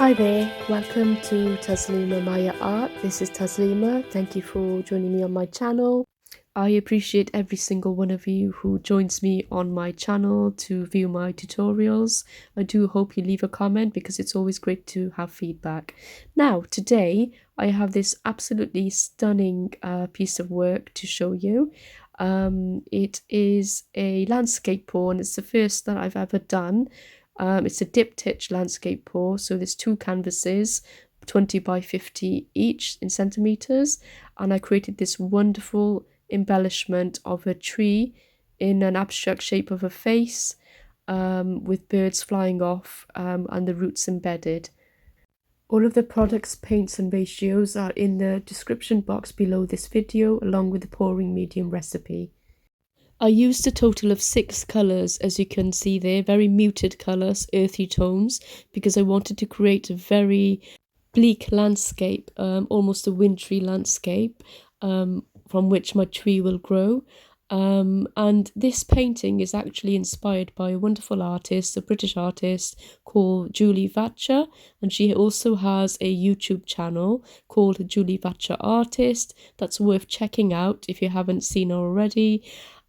Hi there, welcome to Taslima Maya Art. This is Taslima. Thank you for joining me on my channel. I appreciate every single one of you who joins me on my channel to view my tutorials. I do hope you leave a comment because it's always great to have feedback. Now, today I have this absolutely stunning piece of work to show you. It is a landscape pour and it's the first that I've ever done. It's a diptych landscape pour, so there's two canvases, 20 by 50 each in centimeters, and I created this wonderful embellishment of a tree in an abstract shape of a face, with birds flying off, and the roots embedded. All of the products, paints and ratios are in the description box below this video, along with the pouring medium recipe. I used a total of 6 colours, as you can see there, very muted colours, earthy tones, because I wanted to create a very bleak landscape, almost a wintry landscape, from which my tree will grow. And this painting is actually inspired by a wonderful artist, a British artist called Julie Vacher, and she also has a YouTube channel called Julie Vacher Artist. That's worth checking out if you haven't seen her already.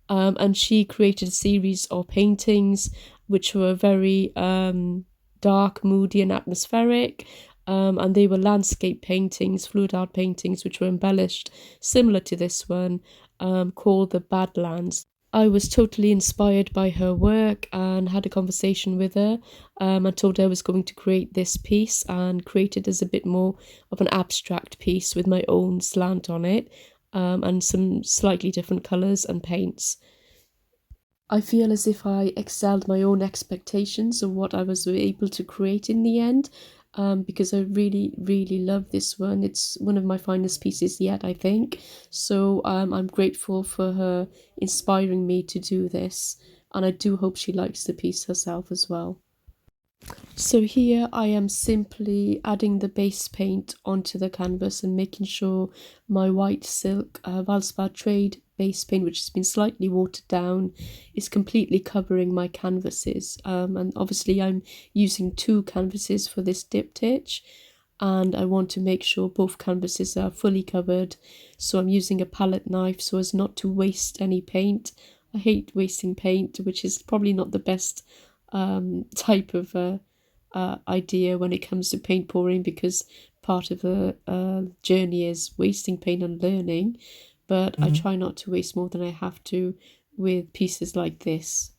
And she created a series of paintings which were very dark, moody and atmospheric, and they were landscape paintings, fluid art paintings, which were embellished similar to this one, called the Badlands. I was totally inspired by her work and had a conversation with her. I told her I was going to create this piece and create it as a bit more of an abstract piece with my own slant on it, and some slightly different colours and paints. I feel as if I excelled my own expectations of what I was able to create in the end, because I really, really love this one. It's one of my finest pieces yet, I think. So I'm grateful for her inspiring me to do this, and I do hope she likes the piece herself as well. So here I am simply adding the base paint onto the canvas and making sure my white silk Valspar Trade base paint, which has been slightly watered down, is completely covering my canvases. And obviously I'm using 2 canvases for this diptych, and I want to make sure both canvases are fully covered. So I'm using a palette knife so as not to waste any paint. I hate wasting paint, which is probably not the best type of idea when it comes to paint pouring, because part of the journey is wasting paint and learning, but I try not to waste more than I have to with pieces like this.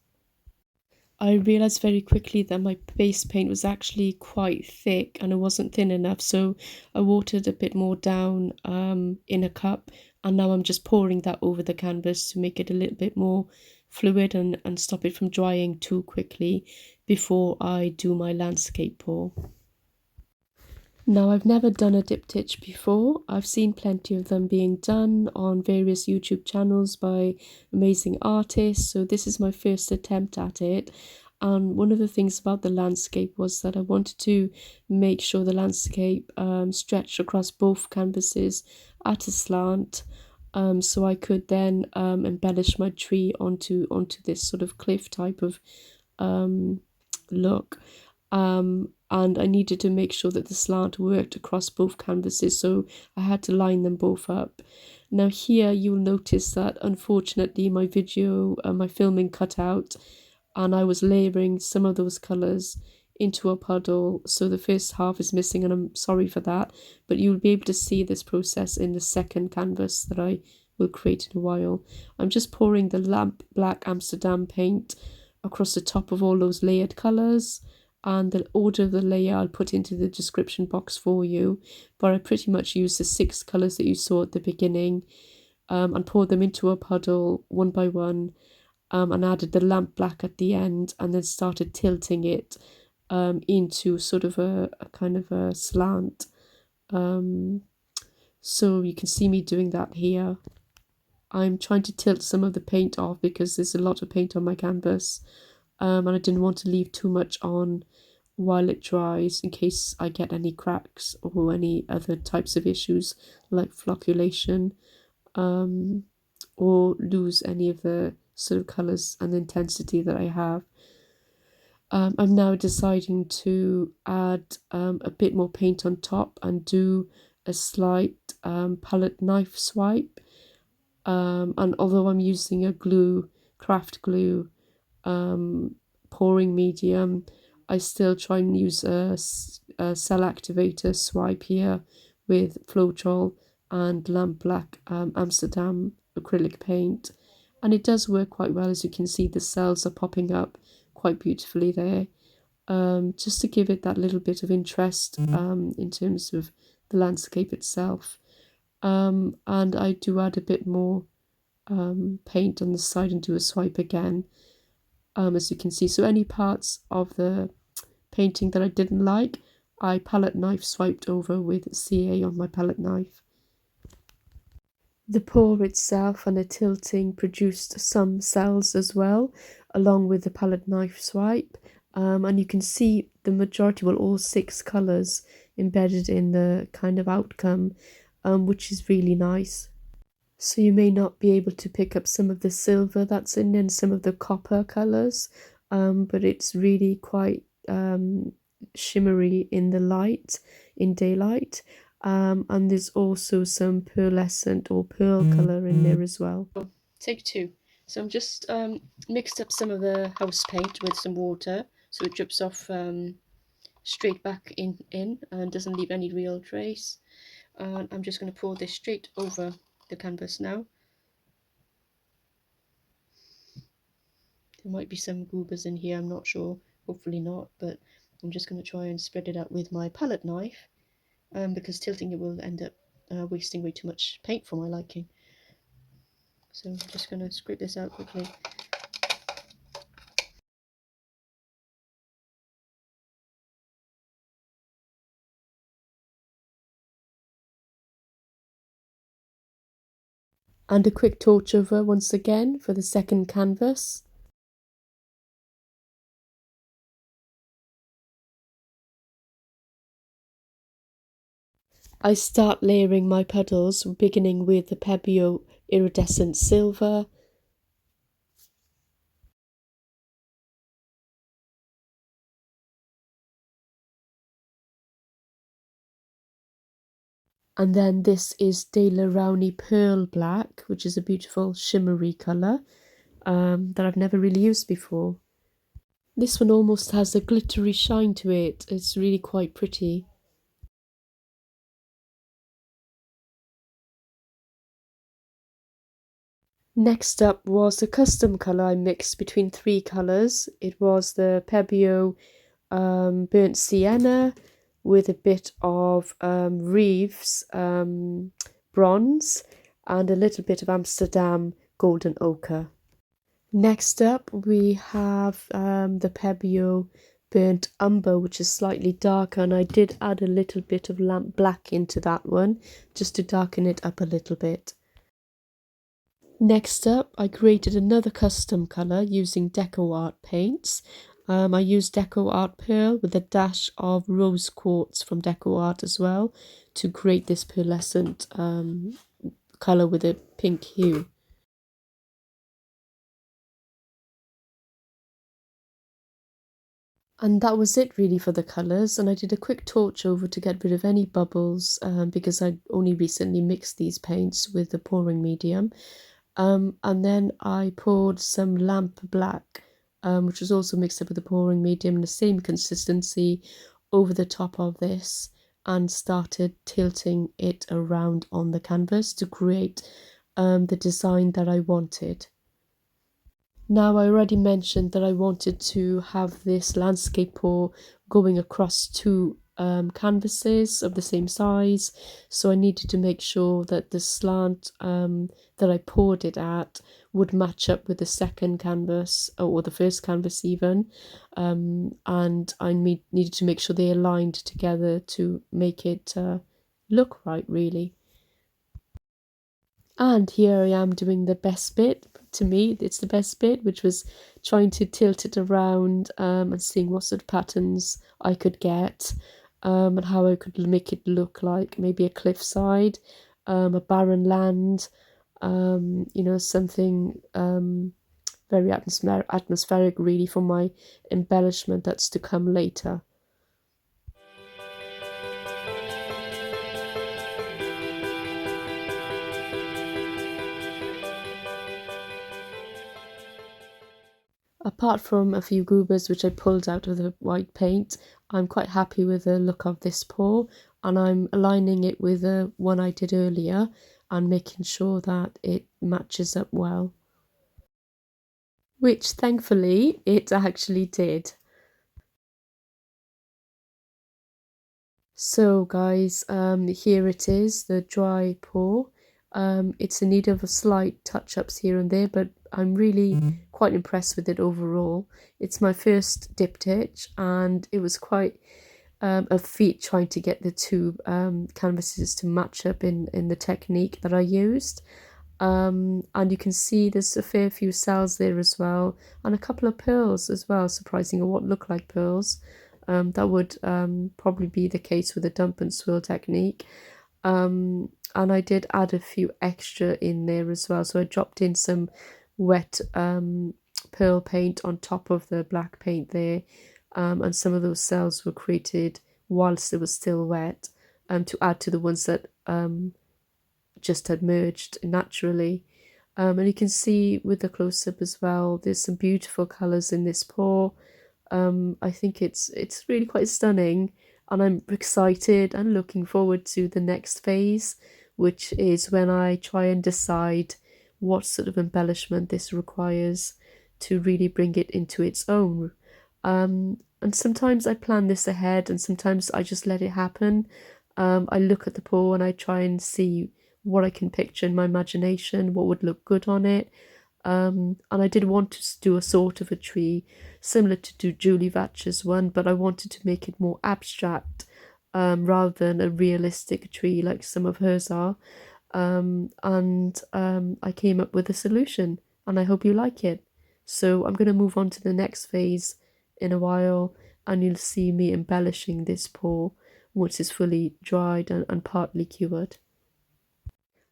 I realised very quickly that my base paint was actually quite thick and it wasn't thin enough, so I watered a bit more down in a cup, and now I'm just pouring that over the canvas to make it a little bit more fluid and stop it from drying too quickly before I do my landscape pour. Now, I've never done a diptych before. I've seen plenty of them being done on various YouTube channels by amazing artists, so this is my first attempt at it. And one of the things about the landscape was that I wanted to make sure the landscape stretched across both canvases at a slant, so I could then embellish my tree onto this sort of cliff type of look. And I needed to make sure that the slant worked across both canvases, so I had to line them both up. Now here you'll notice that unfortunately my filming cut out, and I was layering some of those colours into a puddle, so the first half is missing, and I'm sorry for that, but you'll be able to see this process in the second canvas that I will create in a while. I'm just pouring the lamp black Amsterdam paint across the top of all those layered colours, and the order of the layer I'll put into the description box for you, but I pretty much used the 6 colours that you saw at the beginning, and poured them into a puddle one by one, and added the lamp black at the end, and then started tilting it into sort of a kind of a slant. So you can see me doing that here. I'm trying to tilt some of the paint off because there's a lot of paint on my canvas, and I didn't want to leave too much on while it dries in case I get any cracks or any other types of issues like flocculation, or lose any of the sort of colours and intensity that I have. I'm now deciding to add a bit more paint on top and do a slight palette knife swipe. And although I'm using a craft glue pouring medium, I still try and use a cell activator swipe here with Floetrol and Lamp Black Amsterdam acrylic paint. And it does work quite well. As you can see, the cells are popping up quite beautifully there, just to give it that little bit of interest in terms of the landscape itself. And I do add a bit more paint on the side and do a swipe again, as you can see. So any parts of the painting that I didn't like, I palette knife swiped over with CA on my palette knife. The pour itself and the tilting produced some cells as well, along with the palette knife swipe. And you can see the majority, well, all 6 colours embedded in the kind of outcome, which is really nice. So you may not be able to pick up some of the silver that's in and some of the copper colours, but it's really quite shimmery in the light, in daylight. And there's also some pearlescent or pearl colour in there as well. Take 2. So I'm just mixed up some of the house paint with some water, so it drips off straight back in and doesn't leave any real trace. And I'm just going to pour this straight over the canvas now. There might be some goobers in here, I'm not sure, hopefully not, but I'm just going to try and spread it out with my palette knife, because tilting it will end up wasting way too much paint for my liking. So I'm just going to scrape this out quickly. And a quick torch over once again for the second canvas. I start layering my puddles, beginning with the Pebeo Iridescent Silver, and then this is De La Rowney Pearl Black, which is a beautiful shimmery colour that I've never really used before. This one almost has a glittery shine to it, it's really quite pretty. Next up was a custom colour I mixed between 3 colours. It was the Pebeo Burnt Sienna with a bit of Reeves bronze and a little bit of Amsterdam golden ochre. Next up we have the Pebeo Burnt Umber, which is slightly darker, and I did add a little bit of lamp black into that one just to darken it up a little bit. Next up, I created another custom colour using Deco Art paints. I used Deco Art Pearl with a dash of rose quartz from Deco Art as well to create this pearlescent colour with a pink hue. And that was it really for the colours, and I did a quick torch over to get rid of any bubbles because I only recently mixed these paints with the pouring medium. And then I poured some lamp black, which was also mixed up with the pouring medium in the same consistency, over the top of this, and started tilting it around on the canvas to create the design that I wanted. Now, I already mentioned that I wanted to have this landscape pour going across 2 canvases of the same size, so I needed to make sure that the slant that I poured it at would match up with the second canvas, or the first canvas even, and I needed to make sure they aligned together to make it look right, really. And here I am doing the best bit. To me, it's the best bit, which was trying to tilt it around and seeing what sort of patterns I could get, and how I could make it look like maybe a cliffside, a barren land, you know, something very atmospheric really for my embellishment that's to come later. Apart from a few goobers which I pulled out of the white paint, I'm quite happy with the look of this pour, and I'm aligning it with the one I did earlier and making sure that it matches up well. Which thankfully it actually did. So guys, here it is, the dry pour. It's in need of a slight touch-ups here and there, but I'm really quite impressed with it overall. It's my first diptych, and it was quite a feat trying to get the two canvases to match up in the technique that I used. And you can see there's a fair few cells there as well, and a couple of pearls as well, surprising, or what look like pearls. That would probably be the case with the dump and swirl technique. And I did add a few extra in there as well. So I dropped in some wet pearl paint on top of the black paint there. And some of those cells were created whilst it was still wet, to add to the ones that just had merged naturally. And you can see with the close-up as well, there's some beautiful colours in this pour. I think it's really quite stunning, and I'm excited and looking forward to the next phase, which is when I try and decide what sort of embellishment this requires to really bring it into its own. And sometimes I plan this ahead, and sometimes I just let it happen. I look at the pour and I try and see what I can picture in my imagination, what would look good on it. And I did want to do a sort of a tree similar to Julie Vatcher's one, but I wanted to make it more abstract, rather than a realistic tree like some of hers are. I came up with a solution, and I hope you like it. So I'm going to move on to the next phase in a while, and you'll see me embellishing this pour once it's fully dried and partly cured.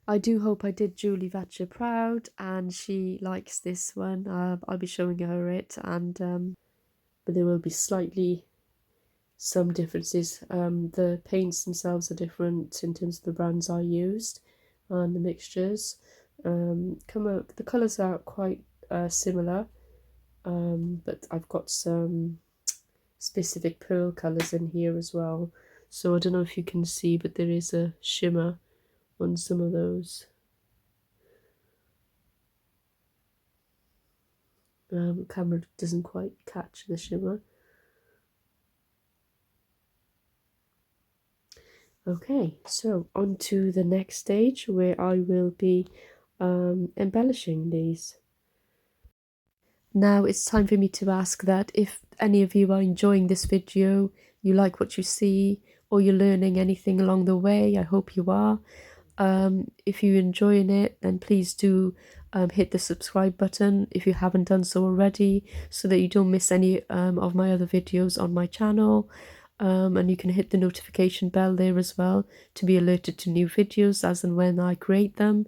I do hope I did Julie Vatcher proud, and she likes this one. I'll be showing her it, and but there will be slightly some differences. The paints themselves are different in terms of the brands I used and the mixtures. The colours are quite similar, but I've got some specific pearl colours in here as well. So I don't know if you can see, but there is a shimmer on some of those. Camera doesn't quite catch the shimmer. Okay, so on to the next stage where I will be embellishing these. Now it's time for me to ask that if any of you are enjoying this video, you like what you see, or you're learning anything along the way. I hope you are. If you're enjoying it, then please do hit the subscribe button if you haven't done so already, so that you don't miss any of my other videos on my channel. And you can hit the notification bell there as well to be alerted to new videos as and when I create them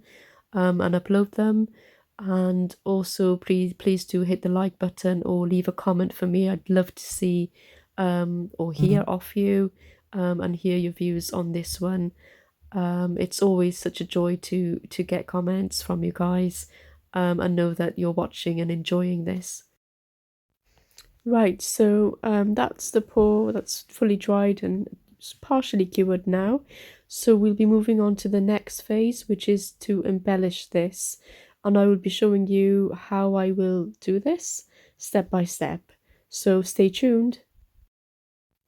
and upload them. And also please do hit the like button or leave a comment for me. I'd love to see or hear off you and hear your views on this one. It's always such a joy to get comments from you guys, and know that you're watching and enjoying this. Right, so that's the pour that's fully dried and partially cured now. So we'll be moving on to the next phase, which is to embellish this. And I will be showing you how I will do this step by step. So stay tuned.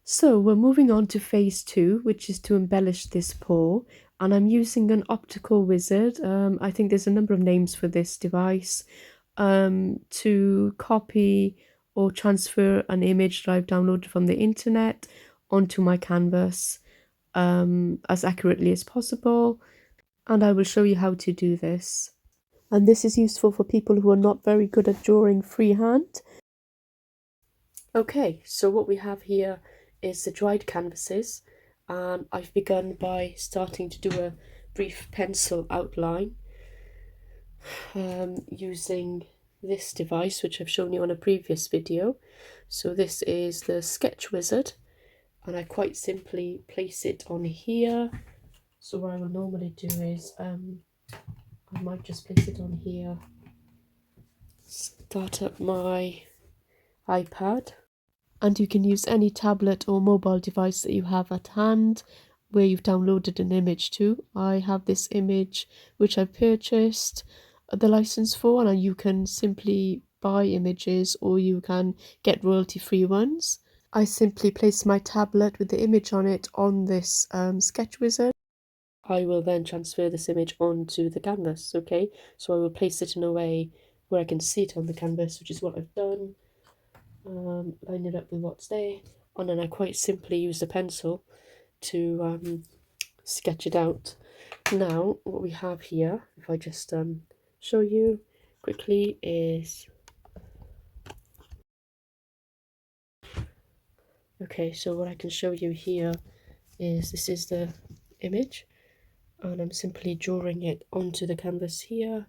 So we're moving on to phase 2, which is to embellish this pour. And I'm using an optical wizard. I think there's a number of names for this device, to copy or transfer an image that I've downloaded from the internet onto my canvas as accurately as possible. And I will show you how to do this. And this is useful for people who are not very good at drawing freehand. Okay, so what we have here is the dried canvases, and I've begun by starting to do a brief pencil outline using this device, which I've shown you on a previous video. So this is the Sketch Wizard, and I quite simply place it on here. So what I will normally do is I might just place it on here, start up my iPad, and you can use any tablet or mobile device that you have at hand where you've downloaded an image to. I have this image which I purchased the license for, and you can simply buy images or you can get royalty-free ones. I simply place my tablet with the image on it on this Sketch Wizard. I will then transfer this image onto the canvas, okay? So I will place it in a way where I can see it on the canvas, which is what I've done. Line it up with what's there, and then I quite simply use the pencil to sketch it out. Now what we have here, if I just show you quickly, is okay, so what I can show you here is this is the image, and I'm simply drawing it onto the canvas here,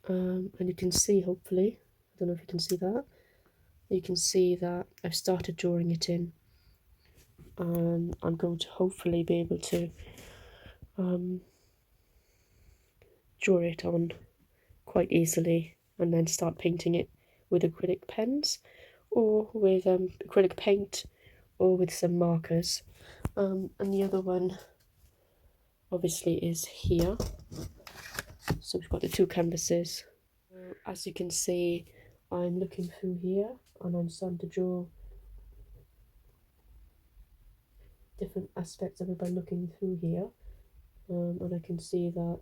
and you can see, hopefully, I don't know if you can see that, you can see that I've started drawing it in, and I'm going to hopefully be able to draw it on quite easily and then start painting it with acrylic pens or with acrylic paint or with some markers. And the other one obviously is here. So we've got the two canvases. As you can see, I'm looking through here and I'm starting to draw different aspects of it by looking through here, and I can see that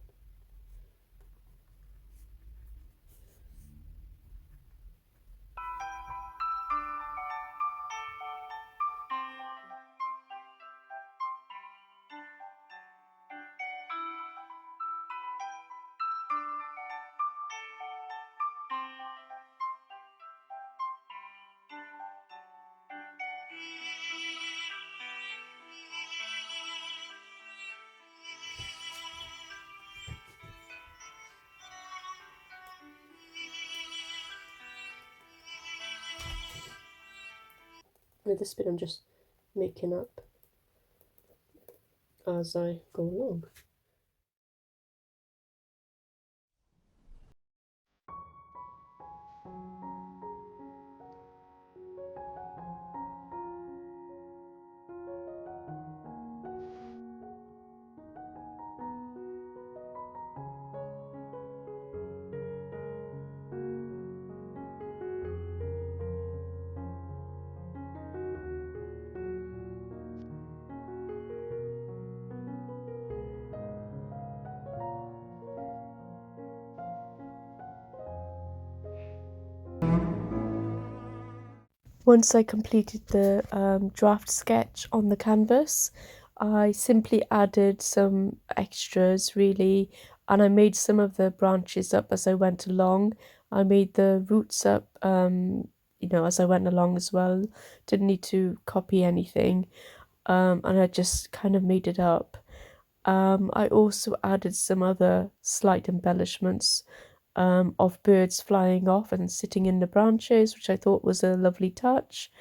with this bit I'm just making up as I go along. Once I completed the draft sketch on the canvas, I simply added some extras really, and I made some of the branches up as I went along. I made the roots up, as I went along as well. Didn't need to copy anything, and I just kind of made it up. I also added some other slight embellishments of birds flying off and sitting in the branches, which I thought was a lovely touch.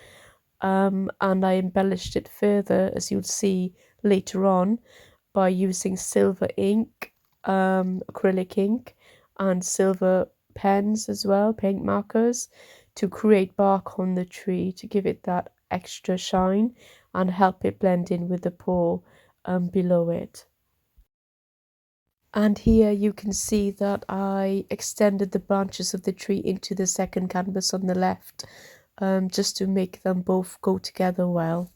And I embellished it further, as you'll see later on, by using silver ink, acrylic ink, and silver pens as well, paint markers, to create bark on the tree to give it that extra shine and help it blend in with the paw below it. And here you can see that I extended the branches of the tree into the second canvas on the left, just to make them both go together well.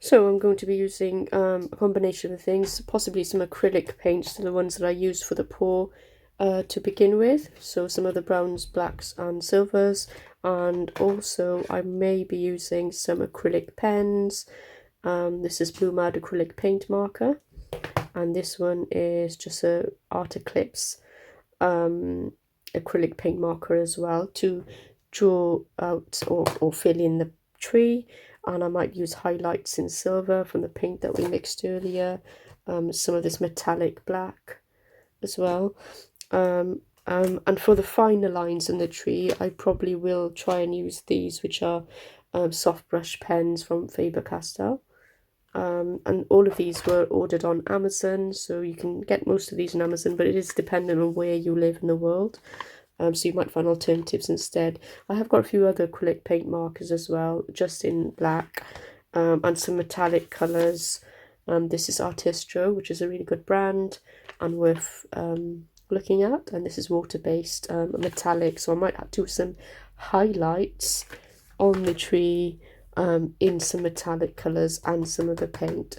So I'm going to be using a combination of things, possibly some acrylic paints, the ones that I used for the paw to begin with. So some of the browns, blacks and silvers, and also I may be using some acrylic pens. This is Blue Mad acrylic paint marker, and this one is just a Art Eclipse acrylic paint marker as well, to draw out or fill in the tree. and I might use highlights in silver from the paint that we mixed earlier, some of this metallic black as well. And for the finer lines in the tree, I probably will try and use these, which are soft brush pens from Faber-Castell. And all of these were ordered on Amazon, so you can get most of these on Amazon, but it is dependent on where you live in the world. So you might find alternatives instead. I have got a few other acrylic paint markers as well, just in black, and some metallic colours. This is Artistro, which is a really good brand and worth looking at. And this is water-based, metallic, so I might do some highlights on the tree in some metallic colours and some of the paint.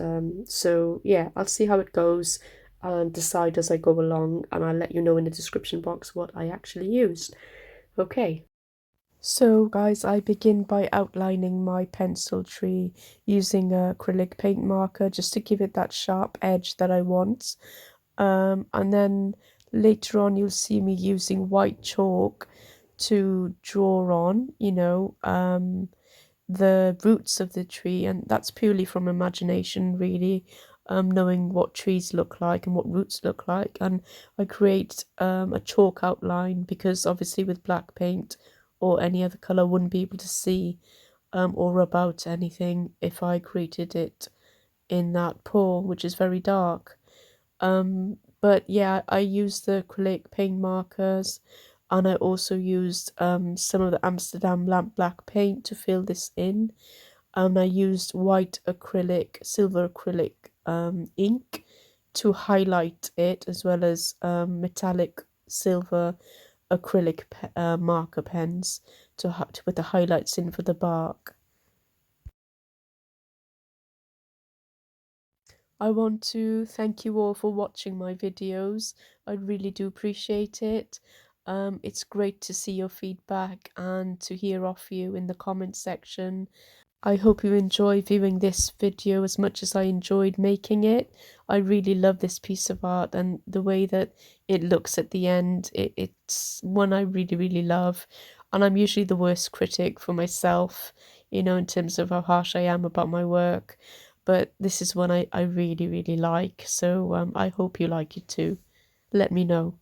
So yeah, I'll see how it goes and decide as I go along, and I'll let you know in the description box what I actually used. Okay. So guys, I begin by outlining my pencil tree using an acrylic paint marker just to give it that sharp edge that I want. And then later on you'll see me using white chalk to draw on, the roots of the tree, and that's purely from imagination really, knowing what trees look like and what roots look like. And I create a chalk outline because obviously with black paint or any other color I wouldn't be able to see or rub out anything if I created it in that pour, which is very dark. But yeah, I used the acrylic paint markers, and I also used some of the Amsterdam lamp black paint to fill this in. And I used white acrylic, silver acrylic ink to highlight it, as well as metallic silver acrylic marker pens to put the highlights in for the bark. I want to thank you all for watching my videos. I really do appreciate it. It's great to see your feedback and to hear off you in the comment section. I hope you enjoy viewing this video as much as I enjoyed making it. I really love this piece of art, and the way that it looks at the end, it's one I really, really love. And I'm usually the worst critic for myself, in terms of how harsh I am about my work. But this is one I really, really like. So I hope you like it too. Let me know.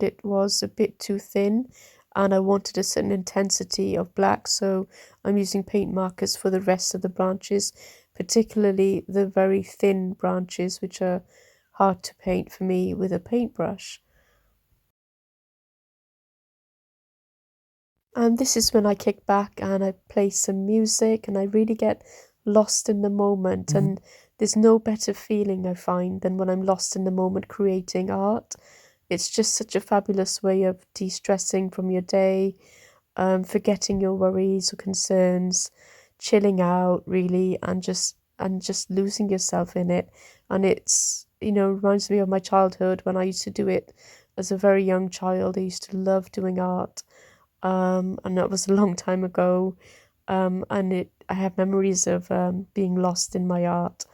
It was a bit too thin and I wanted a certain intensity of black, so I'm using paint markers for the rest of the branches, particularly the very thin branches, which are hard to paint for me with a paintbrush. And this is when I kick back and I play some music and I really get lost in the moment. And there's no better feeling I find than when I'm lost in the moment creating art. It's just such a fabulous way of de-stressing from your day, forgetting your worries or concerns, chilling out really, and just losing yourself in it. And it's, reminds me of my childhood when I used to do it as a very young child. I used to love doing art, and that was a long time ago. And I have memories of being lost in my art,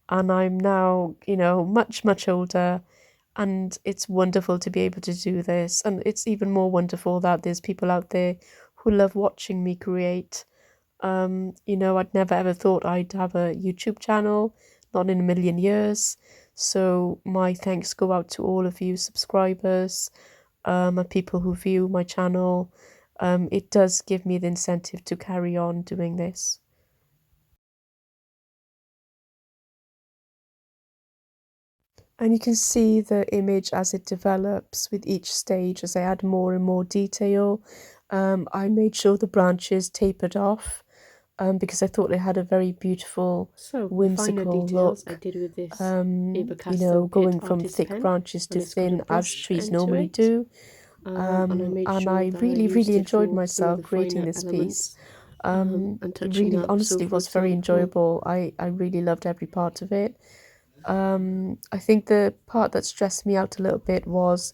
and I'm now, much, much older, and it's wonderful to be able to do this. And it's even more wonderful that there's people out there who love watching me create. You know, I'd never ever thought I'd have a YouTube channel, not in a million years. So my thanks go out to all of you subscribers, and people who view my channel. It does give me the incentive to carry on doing this. And you can see the image as it develops with each stage as I add more and more detail. I made sure the branches tapered off because I thought they had a very beautiful, whimsical look. I did with this You know, going from thick branches to thin as trees normally do. And I really, really enjoyed myself creating this piece. It really, honestly, was very enjoyable. I really loved every part of it. I think the part that stressed me out a little bit was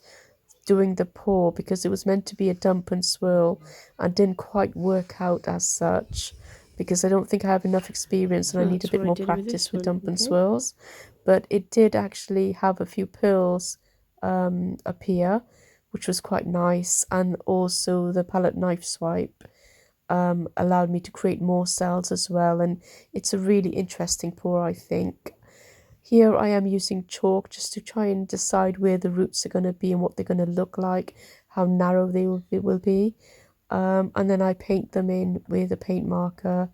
doing the pour because it was meant to be a dump and swirl and didn't quite work out as such because I don't think I have enough experience and I need a bit more practice with dump and swirls. But it did actually have a few pearls appear, which was quite nice, and also the palette knife swipe allowed me to create more cells as well, and it's a really interesting pour, I think. Here I am using chalk just to try and decide where the roots are going to be and what they're going to look like, how narrow they will be. And then I paint them in with a paint marker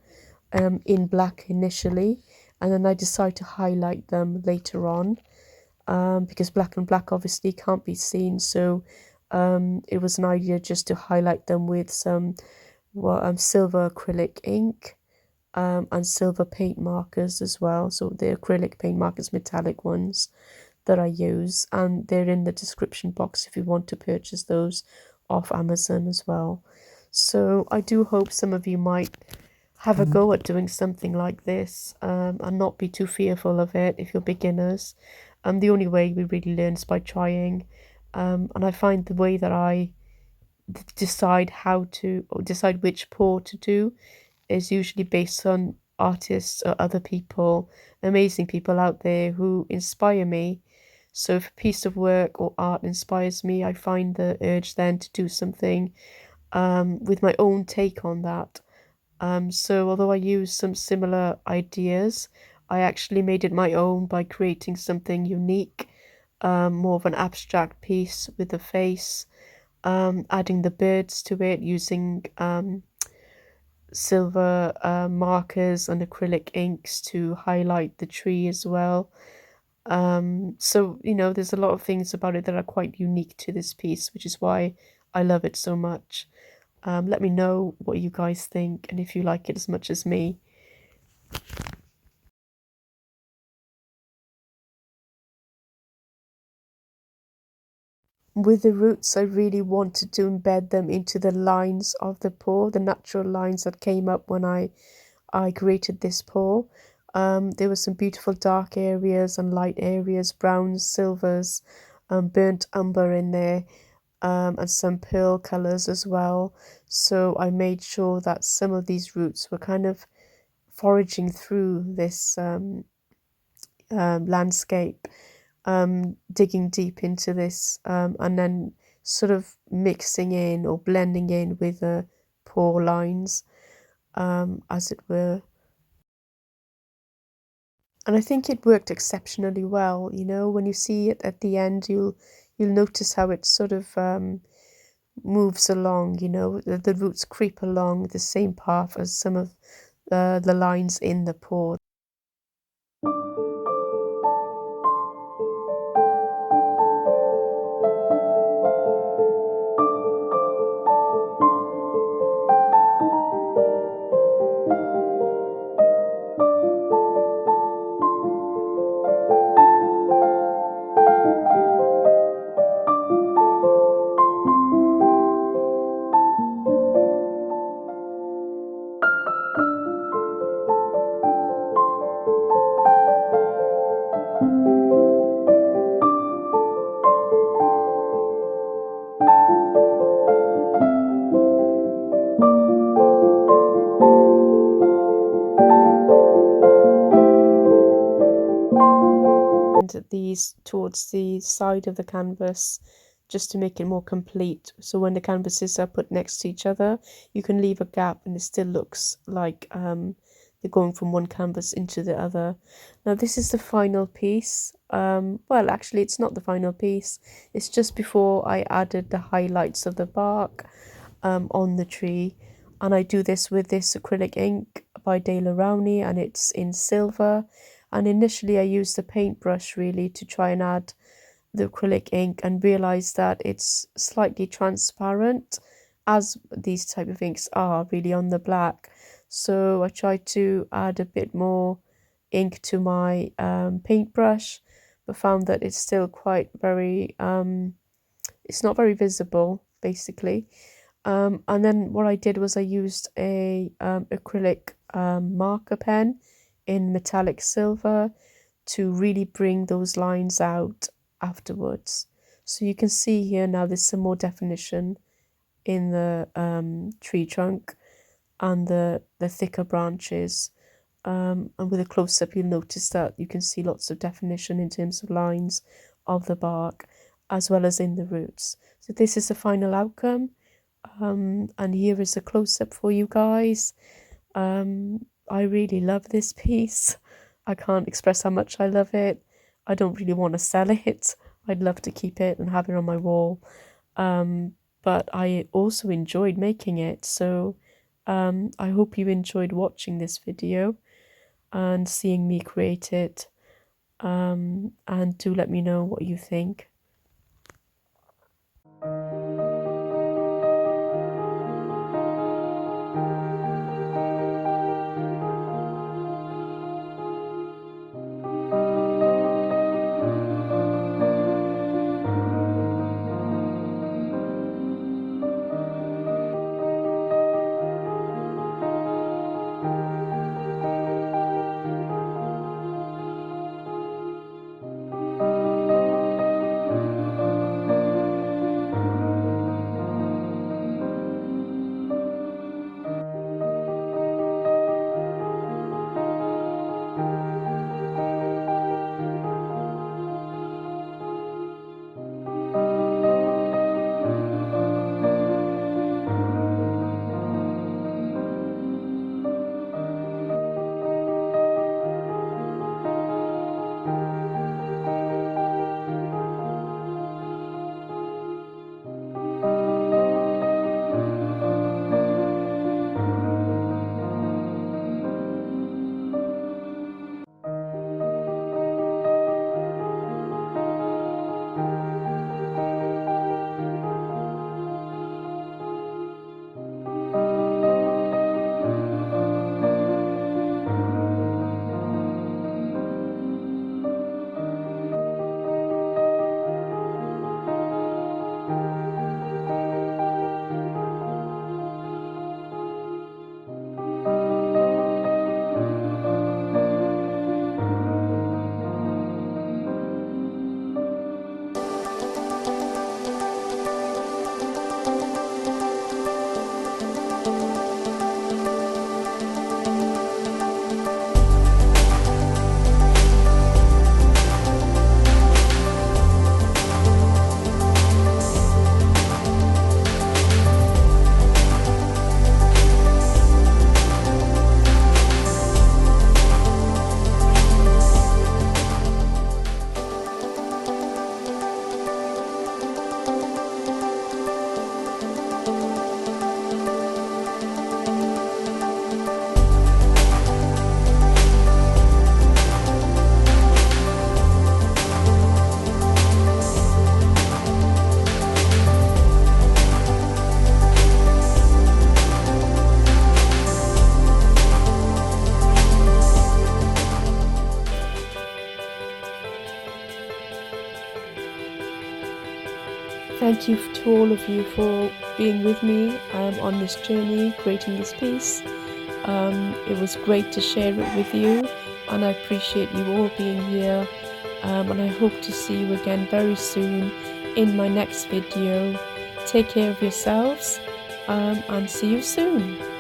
in black initially, and then I decide to highlight them later on because black and black obviously can't be seen. So it was an idea just to highlight them with some silver acrylic ink and silver paint markers as well. So the acrylic paint markers, metallic ones that I use, and they're in the description box if you want to purchase those off Amazon as well. So I do hope some of you might have a go at doing something like this and not be too fearful of it if you're beginners. The only way we really learn is by trying. And I find the way that I decide decide which pour to do is usually based on artists or other people, amazing people out there who inspire me. So if a piece of work or art inspires me, I find the urge then to do something with my own take on that. So although I use some similar ideas, I actually made it my own by creating something unique, more of an abstract piece with a face, adding the birds to it using silver markers and acrylic inks to highlight the tree as well. So, you know, there's a lot of things about it that are quite unique to this piece, which is why I love it so much. Let me know what you guys think and if you like it as much as me. With the roots, I really wanted to embed them into the lines of the pour, the natural lines that came up when I created this pour. There were some beautiful dark areas and light areas, browns, silvers, burnt umber in there, and some pearl colours as well. So I made sure that some of these roots were kind of foraging through this landscape, digging deep into this, and then sort of mixing in or blending in with the pour lines, as it were. And I think it worked exceptionally well. You know, when you see it at the end, you'll notice how it sort of moves along. You know, the roots creep along the same path as some of the lines in the pour. These towards the side of the canvas just to make it more complete. So when the canvases are put next to each other, you can leave a gap and it still looks like they're going from one canvas into the other. Now this is the final piece. Well, actually it's not the final piece. It's just before I added the highlights of the bark on the tree. And I do this with this acrylic ink by De La Rowney, and it's in silver. And initially I used the paintbrush really to try and add the acrylic ink, and realized that it's slightly transparent, as these type of inks are really on the black. So I tried to add a bit more ink to my paintbrush, but found that it's still quite very it's not very visible basically. And then what I did was I used a acrylic marker pen in metallic silver to really bring those lines out afterwards. So you can see here now there's some more definition in the tree trunk and the thicker branches. And with a close-up you'll notice that you can see lots of definition in terms of lines of the bark as well as in the roots. So this is the final outcome, and here is a close-up for you guys. I really love this piece. I can't express how much I love it. I don't really want to sell it. I'd love to keep it and have it on my wall. But I also enjoyed making it. So I hope you enjoyed watching this video and seeing me create it. And do let me know what you think. Thank you to all of you for being with me on this journey, creating this piece. It was great to share it with you, and I appreciate you all being here. And I hope to see you again very soon in my next video. Take care of yourselves, and see you soon.